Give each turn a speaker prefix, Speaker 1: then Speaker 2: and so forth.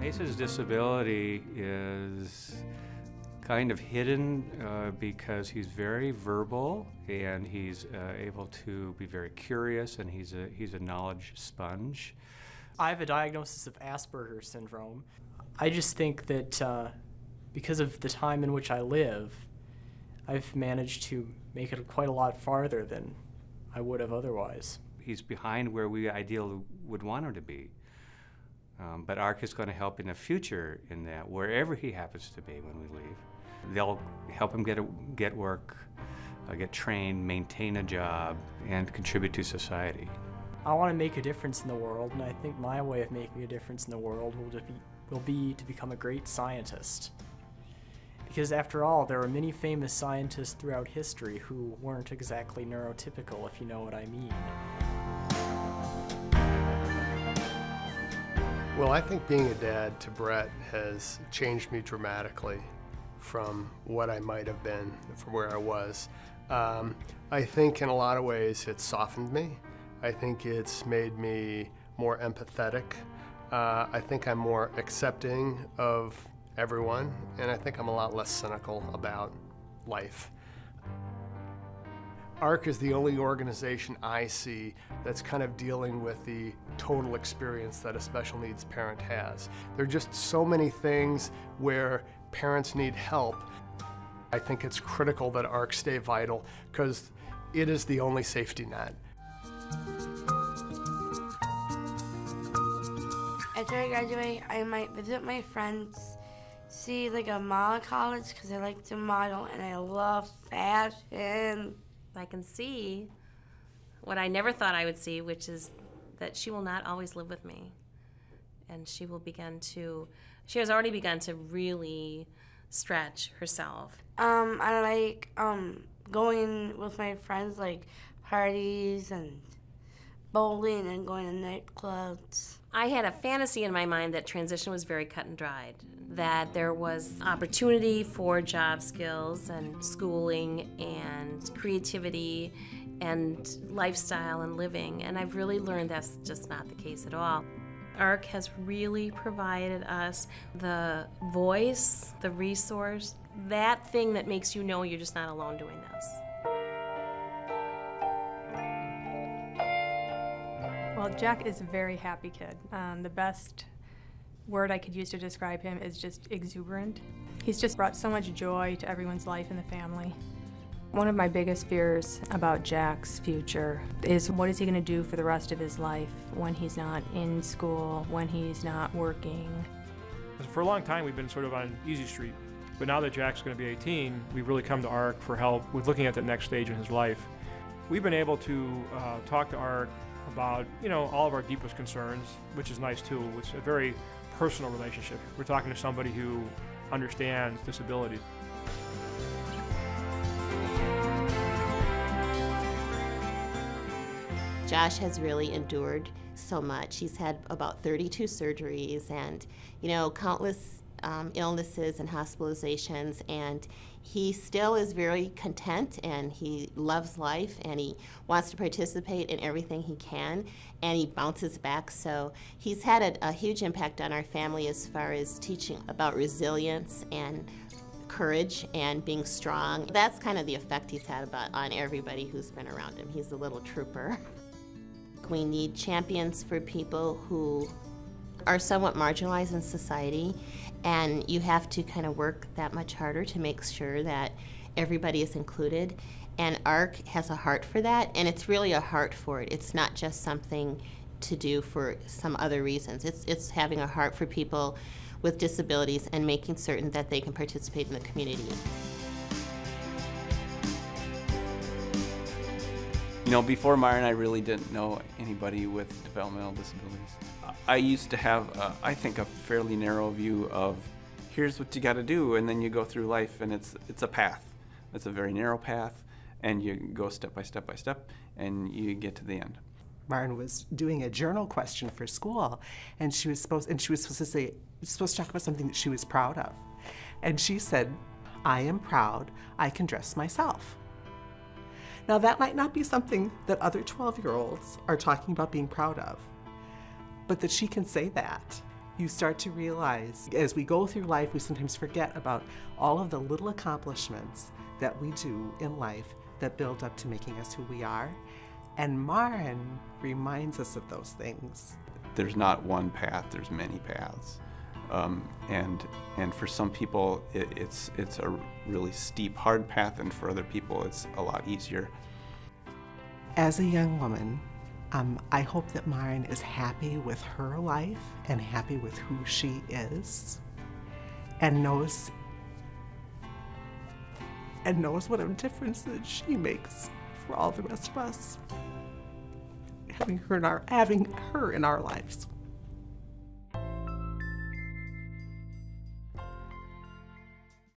Speaker 1: Ace's disability is kind of hidden because he's very verbal and he's able to be very curious, and he's a knowledge sponge.
Speaker 2: I have a diagnosis of Asperger's syndrome. I just think that because of the time in which I live, I've managed to make it quite a lot farther than I would have otherwise.
Speaker 1: He's behind where we ideally would want him to be. But ARC is going to help in the future in that, wherever he happens to be when we leave. They'll help him get work, get trained, maintain a job, and contribute to society.
Speaker 2: I want to make a difference in the world, and I think my way of making a difference in the world will be to become a great scientist. Because after all, there are many famous scientists throughout history who weren't exactly neurotypical, if you know what I mean.
Speaker 3: Well, I think being a dad to Brett has changed me dramatically from what I might have been, from where I was. I think in a lot of ways it's softened me. I think it's made me more empathetic. I think I'm more accepting of everyone, and I think I'm a lot less cynical about life. ARC is the only organization I see that's kind of dealing with the total experience that a special needs parent has. There are just so many things where parents need help. I think it's critical that ARC stay vital because it is the only safety net.
Speaker 4: After I graduate, I might visit my friends, see like a model college because I like to model and I love fashion.
Speaker 5: I can see what I never thought I would see, which is that she will not always live with me. And she has already begun to really stretch herself.
Speaker 4: I like going with my friends, like parties and bowling and going to nightclubs.
Speaker 5: I had a fantasy in my mind that transition was very cut and dried, that there was opportunity for job skills and schooling and creativity and lifestyle and living, and I've really learned that's just not the case at all. ARC has really provided us the voice, the resource, that thing that makes you know you're just not alone doing this.
Speaker 6: Well, Jack is a very happy kid. The best word I could use to describe him is just exuberant. He's just brought so much joy to everyone's life in the family. One of my biggest fears about Jack's future is what is he going to do for the rest of his life when he's not in school, when he's not working.
Speaker 7: For a long time we've been sort of on easy street, but now that Jack's going to be 18, we've really come to ARC for help with looking at that next stage in his life. We've been able to talk to ARC about, all of our deepest concerns, which is nice too. It's a very personal relationship. We're talking to somebody who understands disability.
Speaker 8: Josh has really endured so much. He's had about 32 surgeries and, countless illnesses and hospitalizations, and he still is very content and he loves life and he wants to participate in everything he can and he bounces back. So he's had a huge impact on our family as far as teaching about resilience and courage and being strong. That's kind of the effect he's had on everybody who's been around him. He's a little trooper. We need champions for people who are somewhat marginalized in society, and you have to kind of work that much harder to make sure that everybody is included. And ARC has a heart for that, and it's really a heart for it. It's not just something to do for some other reasons. It's having a heart for people with disabilities and making certain that they can participate in the community.
Speaker 9: Before Maren, I really didn't know anybody with developmental disabilities. I used to have, I think, a fairly narrow view of here's what you got to do, and then you go through life, and it's a path. It's a very narrow path, and you go step by step by step, and you get to the end.
Speaker 10: Maren was doing a journal question for school, and she was supposed to talk about something that she was proud of, and she said, "I am proud I can dress myself." Now, that might not be something that other 12-year-olds are talking about being proud of, but that she can say that you start to realize as we go through life, we sometimes forget about all of the little accomplishments that we do in life that build up to making us who we are. And Maren reminds us of those things.
Speaker 9: There's not one path, there's many paths. And for some people, it's a really steep, hard path, and for other people, it's a lot easier.
Speaker 10: As a young woman, I hope that Maren is happy with her life and happy with who she is, and knows what a difference that she makes for all the rest of us, having her in our lives.